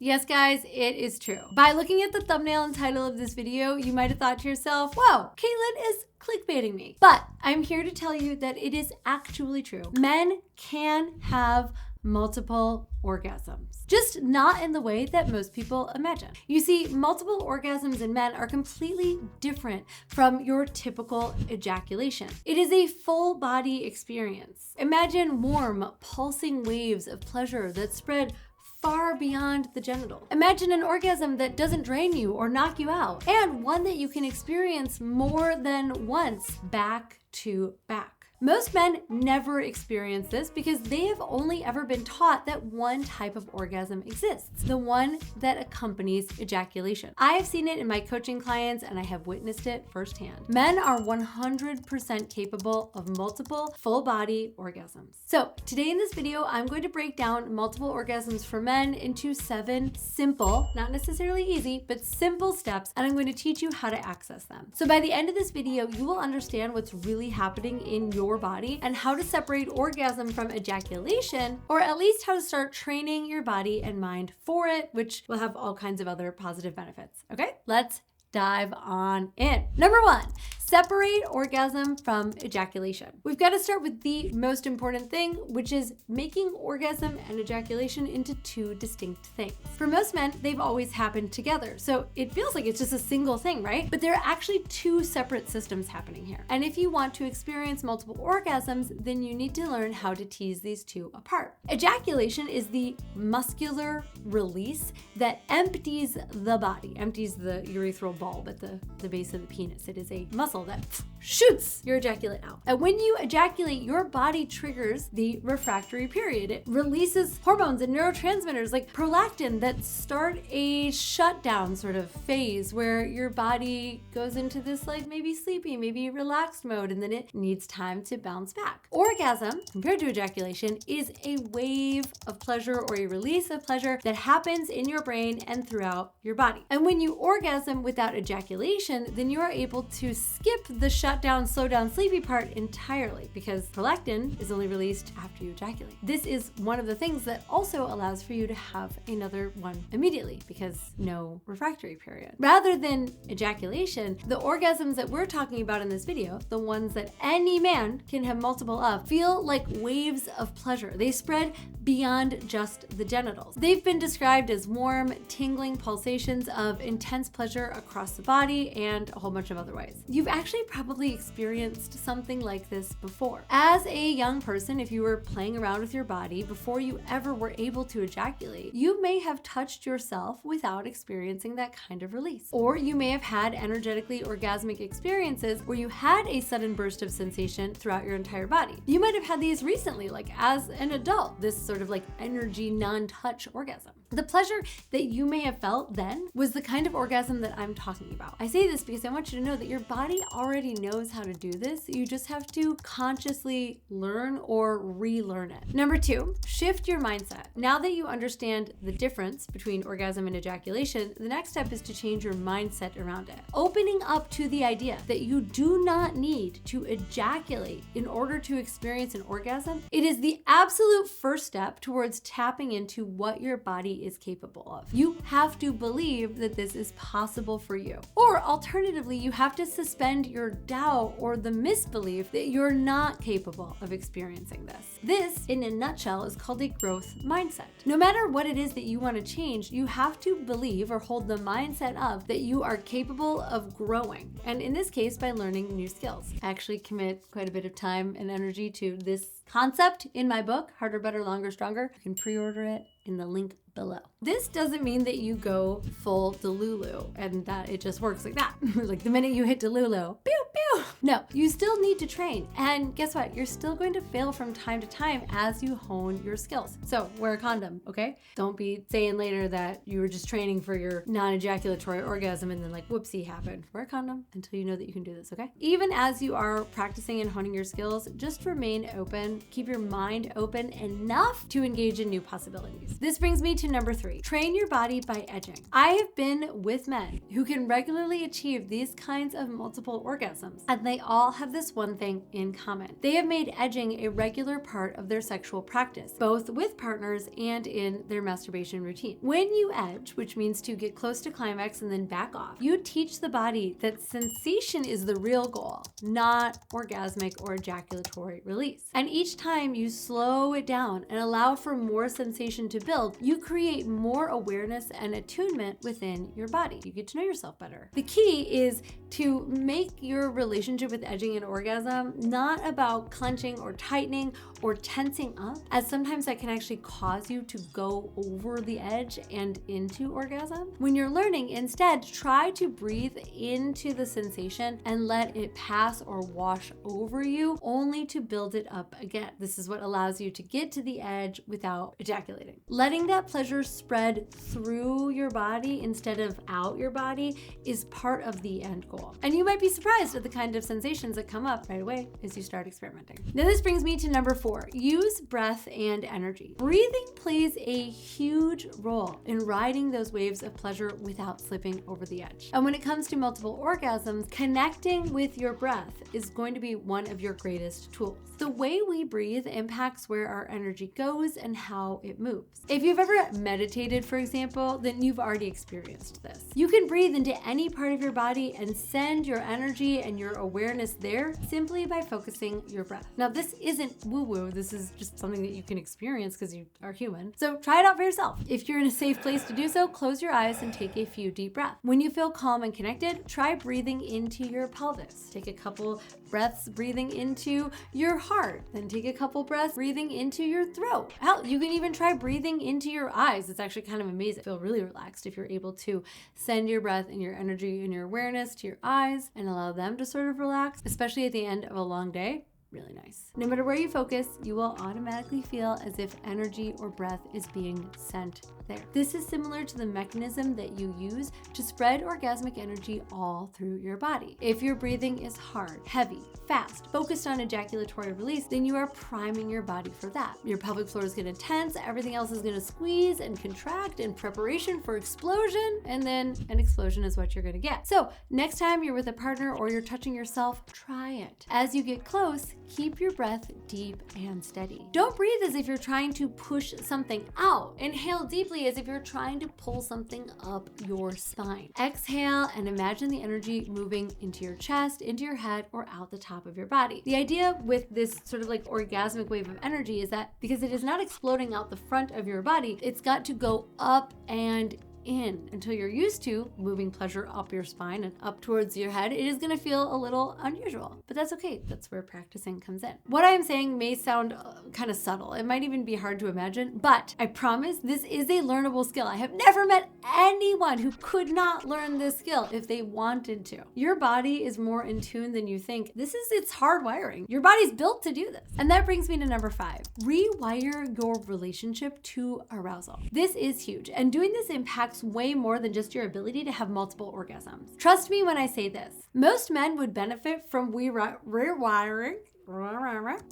Yes, guys, it is true. By looking at the thumbnail and title of this video, you might have thought to yourself, whoa, Caitlin is clickbaiting me. But I'm here to tell you that it is actually true. Men can have multiple orgasms, just not in the way that most people imagine. You see, multiple orgasms in men are completely different from your typical ejaculation. It is a full body experience. Imagine warm, pulsing waves of pleasure that spread far beyond the genital. Imagine an orgasm that doesn't drain you or knock you out, and one that you can experience more than once, back to back. Most men never experience this because they have only ever been taught that one type of orgasm exists, the one that accompanies ejaculation. I have seen it in my coaching clients and I have witnessed it firsthand. Men are 100% capable of multiple full body orgasms. So today in this video, I'm going to break down multiple orgasms for men into 7 simple, not necessarily easy, but simple steps, and I'm going to teach you how to access them. So by the end of this video, you will understand what's really happening in your body and how to separate orgasm from ejaculation, or at least how to start training your body and mind for it, which will have all kinds of other positive benefits. Okay, let's dive on in. Number 1, separate orgasm from ejaculation. We've got to start with the most important thing, which is making orgasm and ejaculation into 2 distinct things. For most men, they've always happened together, so it feels like it's just a single thing, right? But there are actually 2 separate systems happening here. And if you want to experience multiple orgasms, then you need to learn how to tease these 2 apart. Ejaculation is the muscular release that empties the body, empties the urethral bulb at the base of the penis. It is a muscle that shoots your ejaculate out. And when you ejaculate, your body triggers the refractory period. It releases hormones and neurotransmitters like prolactin that start a shutdown sort of phase where your body goes into this like maybe sleepy, maybe relaxed mode, and then it needs time to bounce back. Orgasm, compared to ejaculation, is a wave of pleasure or a release of pleasure that happens in your brain and throughout your body. And when you orgasm without ejaculation, then you are able to skip the shutdown, slow down, sleepy part entirely because prolactin is only released after you ejaculate. This is one of the things that also allows for you to have another one immediately because no refractory period. Rather than ejaculation, the orgasms that we're talking about in this video, the ones that any man can have multiple of, feel like waves of pleasure. They spread beyond just the genitals. They've been described as warm, tingling pulsations of intense pleasure across the body and a whole bunch of other ways. You've actually probably experienced something like this before. As a young person, if you were playing around with your body before you ever were able to ejaculate, you may have touched yourself without experiencing that kind of release. Or you may have had energetically orgasmic experiences where you had a sudden burst of sensation throughout your entire body. You might have had these recently, like as an adult, this sort of like energy non-touch orgasm. The pleasure that you may have felt then was the kind of orgasm that I'm talking about. I say this because I want you to know that your body already knows how to do this. You just have to consciously learn or relearn it. Number 2, shift your mindset. Now that you understand the difference between orgasm and ejaculation, the next step is to change your mindset around it. Opening up to the idea that you do not need to ejaculate in order to experience an orgasm, it is the absolute first step towards tapping into what your body is capable of. You have to believe that this is possible for you. Or alternatively, you have to suspend your doubt or the misbelief that you're not capable of experiencing this. This, in a nutshell, is called a growth mindset. No matter what it is that you want to change, you have to believe or hold the mindset of that you are capable of growing. And in this case, by learning new skills. I actually commit quite a bit of time and energy to this concept in my book, Harder, Better, Longer, Stronger. You can pre-order it in the link below. This doesn't mean that you go full Delulu and that it just works like that. Like the minute you hit Delulu, pew, pew. No, you still need to train. And guess what? You're still going to fail from time to time as you hone your skills. So wear a condom, okay? Don't be saying later that you were just training for your non-ejaculatory orgasm and then like whoopsie happened. Wear a condom until you know that you can do this, okay? Even as you are practicing and honing your skills, just remain open. Keep your mind open enough to engage in new possibilities. This brings me to number 3. Train your body by edging. I have been with men who can regularly achieve these kinds of multiple orgasms. and they all have this one thing in common. They have made edging a regular part of their sexual practice, both with partners and in their masturbation routine. When you edge, which means to get close to climax and then back off, you teach the body that sensation is the real goal, not orgasmic or ejaculatory release. And each time you slow it down and allow for more sensation to build, you create more awareness and attunement within your body. You get to know yourself better. The key is to make your relationship with edging and orgasm not about clenching or tightening or tensing up, as sometimes that can actually cause you to go over the edge and into orgasm. When you're learning, instead, try to breathe into the sensation and let it pass or wash over you, only to build it up again. This is what allows you to get to the edge without ejaculating. Letting that pleasure spread through your body instead of out your body is part of the end goal. And you might be surprised at the kind of sensations that come up right away as you start experimenting. Now this brings me to number 4, use breath and energy. Breathing plays a huge role in riding those waves of pleasure without slipping over the edge. And when it comes to multiple orgasms, connecting with your breath is going to be one of your greatest tools. The way we breathe impacts where our energy goes and how it moves. If you've ever meditated, for example, then you've already experienced this. You can breathe into any part of your body and send your energy and your awareness there simply by focusing your breath. Now, this isn't woo-woo. This is just something that you can experience because you are human. So try it out for yourself. If you're in a safe place to do so, close your eyes and take a few deep breaths. When you feel calm and connected, try breathing into your pelvis. Take a couple breaths breathing into your heart, then take a couple breaths breathing into your throat. Hell, you can even try breathing into your eyes. It's actually kind of amazing. Feel really relaxed if you're able to send your breath and your energy and your awareness to your eyes and allow them to sort of relax, especially at the end of a long day. Really nice. No matter where you focus, you will automatically feel as if energy or breath is being sent there. This is similar to the mechanism that you use to spread orgasmic energy all through your body. If your breathing is hard, heavy, fast, focused on ejaculatory release, then you are priming your body for that. Your pelvic floor is going to tense, everything else is going to squeeze and contract in preparation for explosion, and then an explosion is what you're going to get. So next time you're with a partner or you're touching yourself, try it. As you get close, keep your breath deep and steady. Don't breathe as if you're trying to push something out. Inhale deeply as if you're trying to pull something up your spine. Exhale and imagine the energy moving into your chest, into your head, or out the top of your body. The idea with this sort of like orgasmic wave of energy is that because it is not exploding out the front of your body, it's got to go up and in until you're used to moving pleasure up your spine and up towards your head. It is going to feel a little unusual, but that's okay. That's where practicing comes in. What I am saying may sound kind of subtle. It might even be hard to imagine, but I promise this is a learnable skill. I have never met anyone who could not learn this skill if they wanted to. Your body is more in tune than you think. This is its hardwiring. Your body's built to do this. And that brings me to number 5. Rewire your relationship to arousal. This is huge, and doing this impacts way more than just your ability to have multiple orgasms. Trust me when I say this. Most men would benefit from rewiring.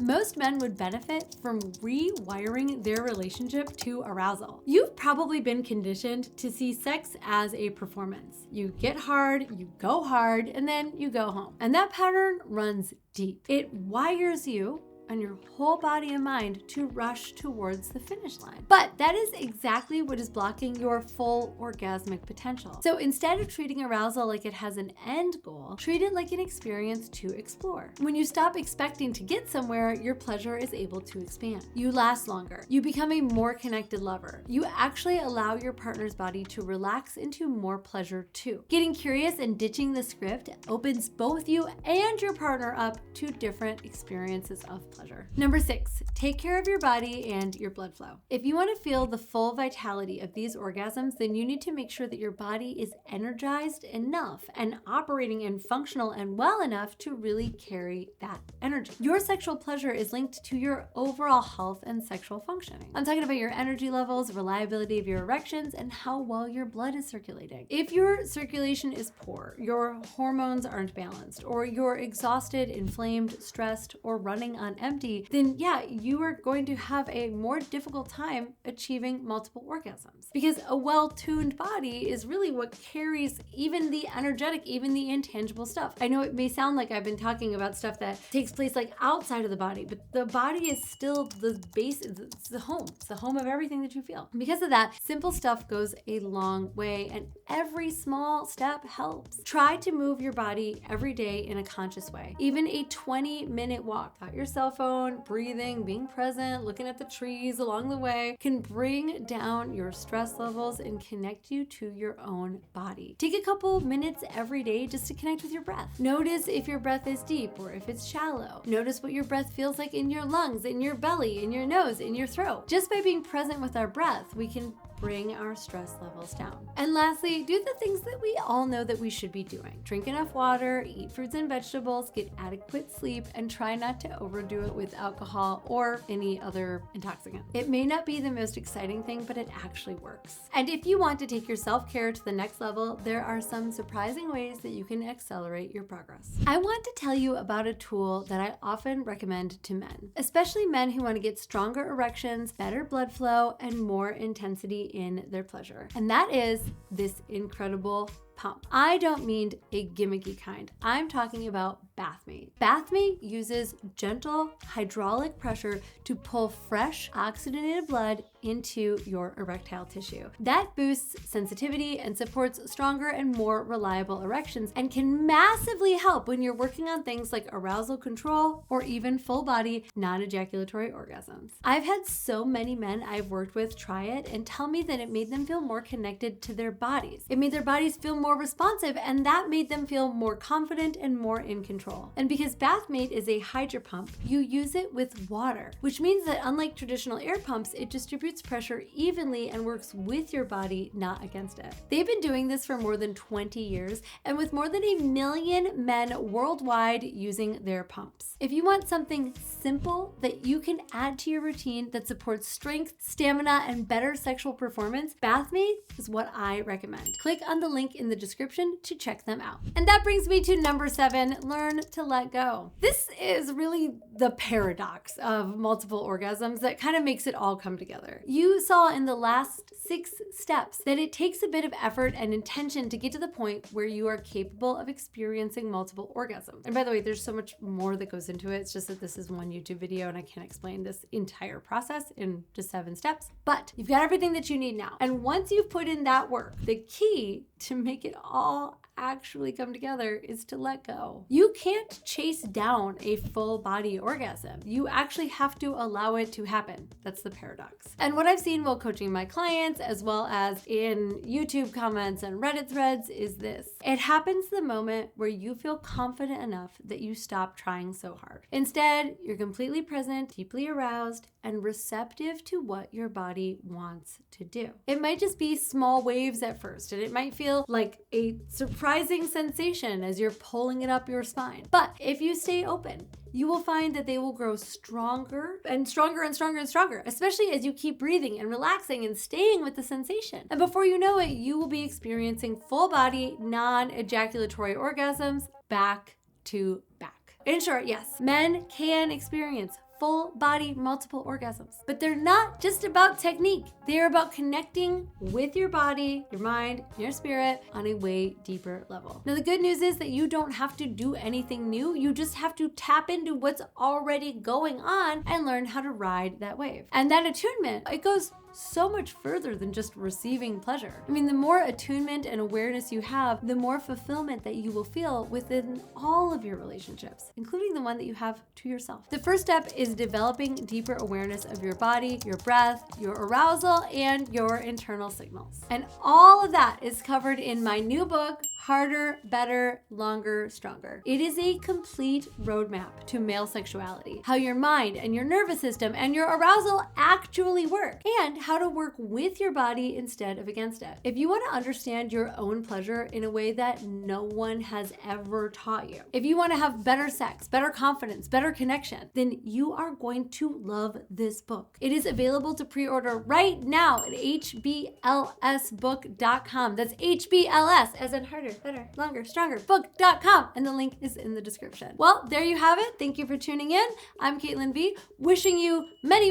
Most men would benefit from rewiring their relationship to arousal. You've probably been conditioned to see sex as a performance. You get hard, you go hard, and then you go home. And that pattern runs deep. It wires you and your whole body and mind to rush towards the finish line. But that is exactly what is blocking your full orgasmic potential. So instead of treating arousal like it has an end goal, treat it like an experience to explore. When you stop expecting to get somewhere, your pleasure is able to expand. You last longer. You become a more connected lover. You actually allow your partner's body to relax into more pleasure too. Getting curious and ditching the script opens both you and your partner up to different experiences of pleasure. Number 6, take care of your body and your blood flow. If you want to feel the full vitality of these orgasms, then you need to make sure that your body is energized enough and operating and functional and well enough to really carry that energy. Your sexual pleasure is linked to your overall health and sexual functioning. I'm talking about your energy levels, reliability of your erections, and how well your blood is circulating. If your circulation is poor, your hormones aren't balanced, or you're exhausted, inflamed, stressed, or running on empty, then yeah, you are going to have a more difficult time achieving multiple orgasms. Because a well-tuned body is really what carries even the energetic, even the intangible stuff. I know it may sound like I've been talking about stuff that takes place like outside of the body, but the body is still the base, it's the home. It's the home of everything that you feel. And because of that, simple stuff goes a long way, and every small step helps. Try to move your body every day in a conscious way. Even a 20-minute walk without your cell phone, breathing, being present, looking at the trees along the way can bring down your stress levels and connect you to your own body. Take a couple minutes every day just to connect with your breath. Notice if your breath is deep or if it's shallow. Notice what your breath feels like in your lungs, in your belly, in your nose, in your throat. Just by being present with our breath, we can bring our stress levels down. And lastly, do the things that we all know that we should be doing. Drink enough water, eat fruits and vegetables, get adequate sleep, and try not to overdo it with alcohol or any other intoxicant. It may not be the most exciting thing, but it actually works. And if you want to take your self-care to the next level, there are some surprising ways that you can accelerate your progress. I want to tell you about a tool that I often recommend to men, especially men who want to get stronger erections, better blood flow, and more intensity in their pleasure. And that is this incredible pump. I don't mean a gimmicky kind. I'm talking about Bathmate. Bathmate uses gentle hydraulic pressure to pull fresh oxygenated blood into your erectile tissue. That boosts sensitivity and supports stronger and more reliable erections and can massively help when you're working on things like arousal control or even full body non-ejaculatory orgasms. I've had so many men I've worked with try it and tell me that it made them feel more connected to their bodies. It made their bodies feel more responsive, and that made them feel more confident and more in control. And because Bathmate is a hydro pump, you use it with water, which means that unlike traditional air pumps, it distributes pressure evenly and works with your body, not against it. They've been doing this for more than 20 years, and with more than 1 million men worldwide using their pumps. If you want something simple that you can add to your routine that supports strength, stamina, and better sexual performance, Bathmate is what I recommend. Click on the link in the description to check them out. And that brings me to number 7, learn to let go. This is really the paradox of multiple orgasms that kind of makes it all come together. You saw in the last 6 steps that it takes a bit of effort and intention to get to the point where you are capable of experiencing multiple orgasms. And by the way, there's so much more that goes into it. It's just that this is one YouTube video and I can't explain this entire process in just 7 steps. But you've got everything that you need now. And once you've put in that work, the key to make it all actually come together is to let go. You can't chase down a full body orgasm. You actually have to allow it to happen. That's the paradox. And what I've seen while coaching my clients, as well as in YouTube comments and Reddit threads, is this. It happens the moment where you feel confident enough that you stop trying so hard. Instead, you're completely present, deeply aroused, and receptive to what your body wants to do. It might just be small waves at first, and it might feel like a surprising sensation as you're pulling it up your spine. But if you stay open, you will find that they will grow stronger and stronger and stronger and stronger, especially as you keep breathing and relaxing and staying with the sensation. And before you know it, you will be experiencing full body non-ejaculatory orgasms back to back. In short, yes, men can experience full body multiple orgasms, but they're not just about technique. They're about connecting with your body, your mind, your spirit on a way deeper level. Now, the good news is that you don't have to do anything new. You just have to tap into what's already going on and learn how to ride that wave. And that attunement, it goes so much further than just receiving pleasure. I mean, the more attunement and awareness you have, the more fulfillment that you will feel within all of your relationships, including the one that you have to yourself. The first step is developing deeper awareness of your body, your breath, your arousal, and your internal signals. And all of that is covered in my new book, Harder, Better, Longer, Stronger. It is a complete roadmap to male sexuality, how your mind and your nervous system and your arousal actually work, and how to work with your body instead of against it. If you want to understand your own pleasure in a way that no one has ever taught you, if you want to have better sex, better confidence, better connection, then you are going to love this book. It is available to pre-order right now at hblsbook.com. That's HBLS as in harder, better, longer, stronger, book.com. And the link is in the description. Well, there you have it. Thank you for tuning in. I'm Caitlin V, wishing you many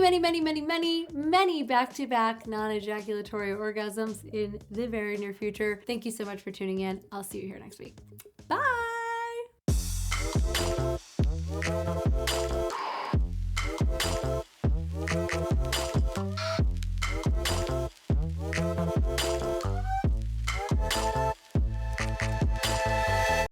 back-to-back non-ejaculatory orgasms in the very near future. Thank you so much for tuning in. I'll see you here next week. Bye.